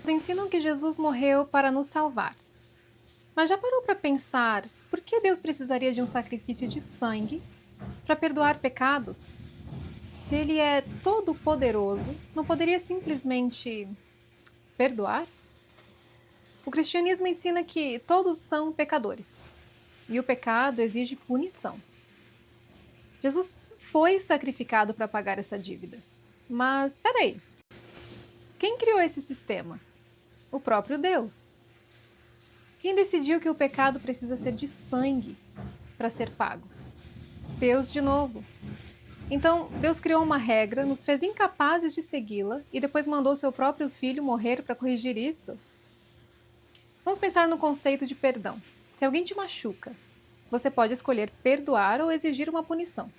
ensinam que Jesus morreu para nos salvar. Mas já parou para pensar por que Deus precisaria de um sacrifício de sangue para perdoar pecados? Se ele é todo poderoso, não poderia simplesmente perdoar? O cristianismo ensina que todos são pecadores e o pecado exige punição. Jesus foi sacrificado para pagar essa dívida. Mas espera aí, quem criou esse sistema? O próprio Deus. Quem decidiu que o pecado precisa ser de sangue para ser pago? Deus de novo. Então, Deus criou uma regra, nos fez incapazes de segui-la e depois mandou seu próprio filho morrer para corrigir isso? Vamos pensar no conceito de perdão. Se alguém te machuca, você pode escolher perdoar ou exigir uma punição.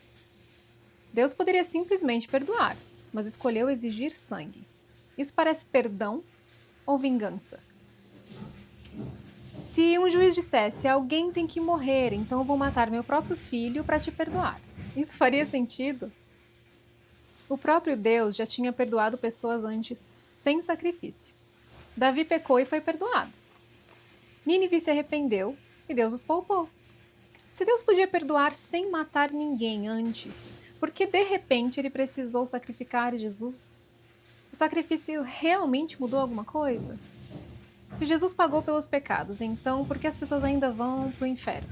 Deus poderia simplesmente perdoar, mas escolheu exigir sangue. Isso parece perdão ou vingança? Se um juiz dissesse, alguém tem que morrer, então eu vou matar meu próprio filho para te perdoar, isso faria sentido? O próprio Deus já tinha perdoado pessoas antes sem sacrifício. Davi pecou e foi perdoado. Nínive se arrependeu e Deus os poupou. Se Deus podia perdoar sem matar ninguém antes, por que de repente ele precisou sacrificar Jesus? O sacrifício realmente mudou alguma coisa? Se Jesus pagou pelos pecados, então por que as pessoas ainda vão para o inferno?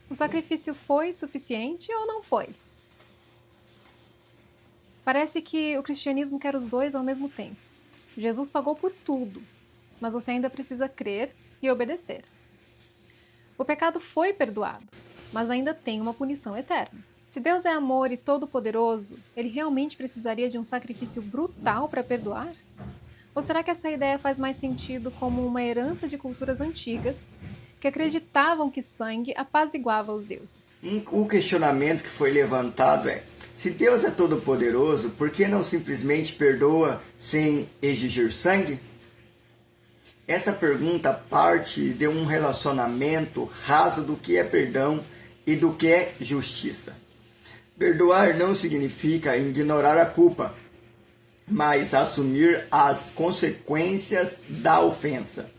O sacrifício foi suficiente ou não foi? Parece que o cristianismo quer os dois ao mesmo tempo. Jesus pagou por tudo, mas você ainda precisa crer e obedecer. O pecado foi perdoado, mas ainda tem uma punição eterna. Se Deus é amor e todo-poderoso, ele realmente precisaria de um sacrifício brutal para perdoar? Ou será que essa ideia faz mais sentido como uma herança de culturas antigas que acreditavam que sangue apaziguava os deuses? O questionamento que foi levantado é: se Deus é todo-poderoso, por que não simplesmente perdoa sem exigir sangue? Essa pergunta parte de um relacionamento raso do que é perdão e do que é justiça. Perdoar não significa ignorar a culpa, mas assumir as consequências da ofensa.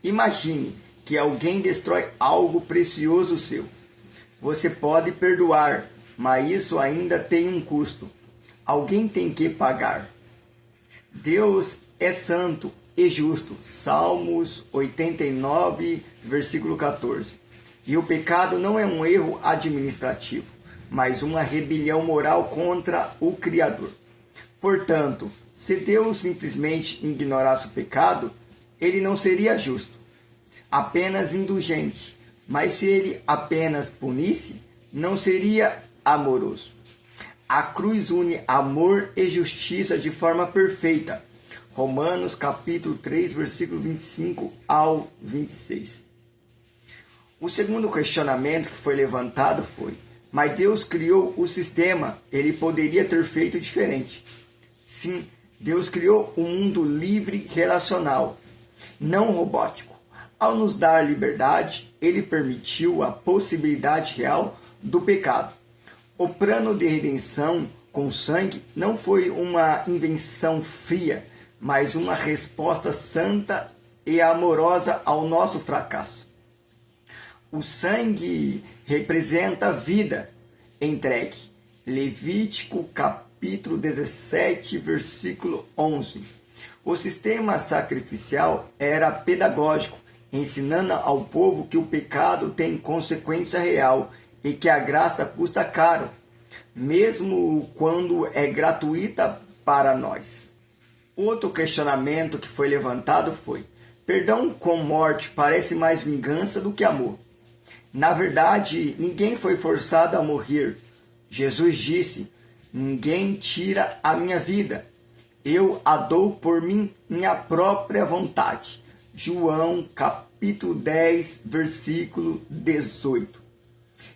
Imagine que alguém destrói algo precioso seu. Você pode perdoar, mas isso ainda tem um custo. Alguém tem que pagar. Deus é santo e justo. Salmos 89, versículo 14. E o pecado não é um erro administrativo, mas uma rebelião moral contra o Criador. Portanto, se Deus simplesmente ignorasse o pecado, ele não seria justo, apenas indulgente. Mas se ele apenas punisse, não seria amoroso. A cruz une amor e justiça de forma perfeita. Romanos capítulo 3, versículo 25 ao 26. O segundo questionamento que foi levantado foi: mas Deus criou o sistema, ele poderia ter feito diferente. Sim, Deus criou um mundo livre relacional, não robótico. Ao nos dar liberdade, ele permitiu a possibilidade real do pecado. O plano de redenção com sangue não foi uma invenção fria, mas uma resposta santa e amorosa ao nosso fracasso. O sangue representa a vida entregue. Levítico capítulo 17, versículo 11. O sistema sacrificial era pedagógico, ensinando ao povo que o pecado tem consequência real e que a graça custa caro, mesmo quando é gratuita para nós. Outro questionamento que foi levantado foi: perdão com morte parece mais vingança do que amor. Na verdade, ninguém foi forçado a morrer. Jesus disse: ninguém tira a minha vida. Eu a dou por minha própria vontade. João capítulo 10, versículo 18.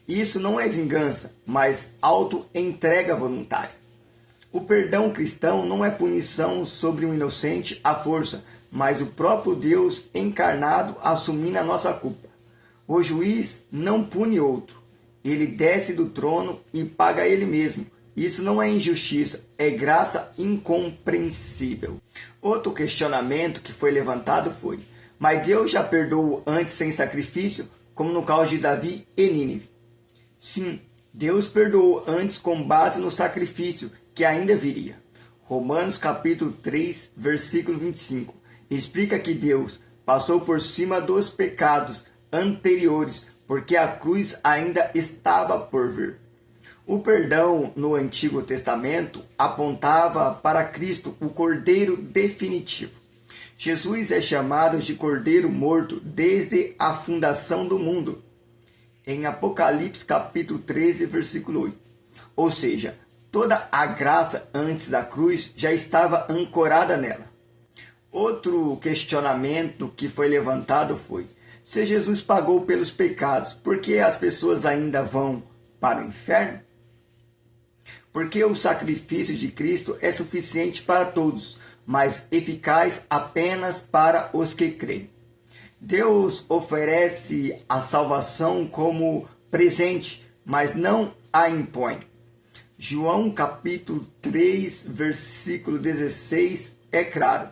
Isso não é vingança, mas auto-entrega voluntária. O perdão cristão não é punição sobre um inocente à força, mas o próprio Deus encarnado assumindo a nossa culpa. O juiz não pune outro. Ele desce do trono e paga ele mesmo, Isso não é injustiça, é graça incompreensível. Outro questionamento que foi levantado foi: mas Deus já perdoou antes sem sacrifício, como no caso de Davi e Nínive? Sim, Deus perdoou antes com base no sacrifício que ainda viria. Romanos capítulo 3, versículo 25, explica que Deus passou por cima dos pecados anteriores, porque a cruz ainda estava por vir. O perdão no Antigo Testamento apontava para Cristo, o Cordeiro definitivo. Jesus é chamado de Cordeiro morto desde a fundação do mundo, em Apocalipse capítulo 13, versículo 8. Ou seja, toda a graça antes da cruz já estava ancorada nela. Outro questionamento que foi levantado foi: se Jesus pagou pelos pecados, por que as pessoas ainda vão para o inferno? Porque o sacrifício de Cristo é suficiente para todos, mas eficaz apenas para os que creem. Deus oferece a salvação como presente, mas não a impõe. João capítulo 3, versículo 16 é claro: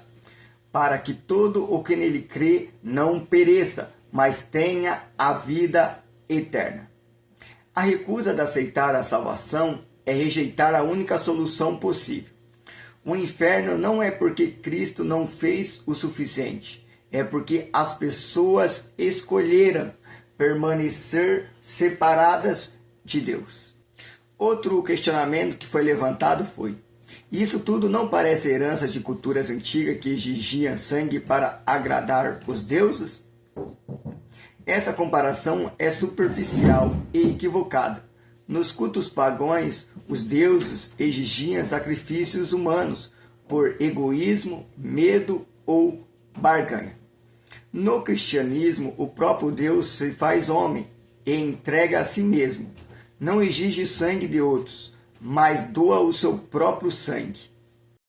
para que todo o que nele crê não pereça, mas tenha a vida eterna. A recusa de aceitar a salvação é rejeitar a única solução possível. O inferno não é porque Cristo não fez o suficiente, é porque as pessoas escolheram permanecer separadas de Deus. Outro questionamento que foi levantado foi: isso tudo não parece herança de culturas antigas que exigiam sangue para agradar os deuses? Essa comparação é superficial e equivocada. Nos cultos pagãos, os deuses exigiam sacrifícios humanos por egoísmo, medo ou barganha. No cristianismo, o próprio Deus se faz homem e entrega a si mesmo. Não exige sangue de outros, mas doa o seu próprio sangue.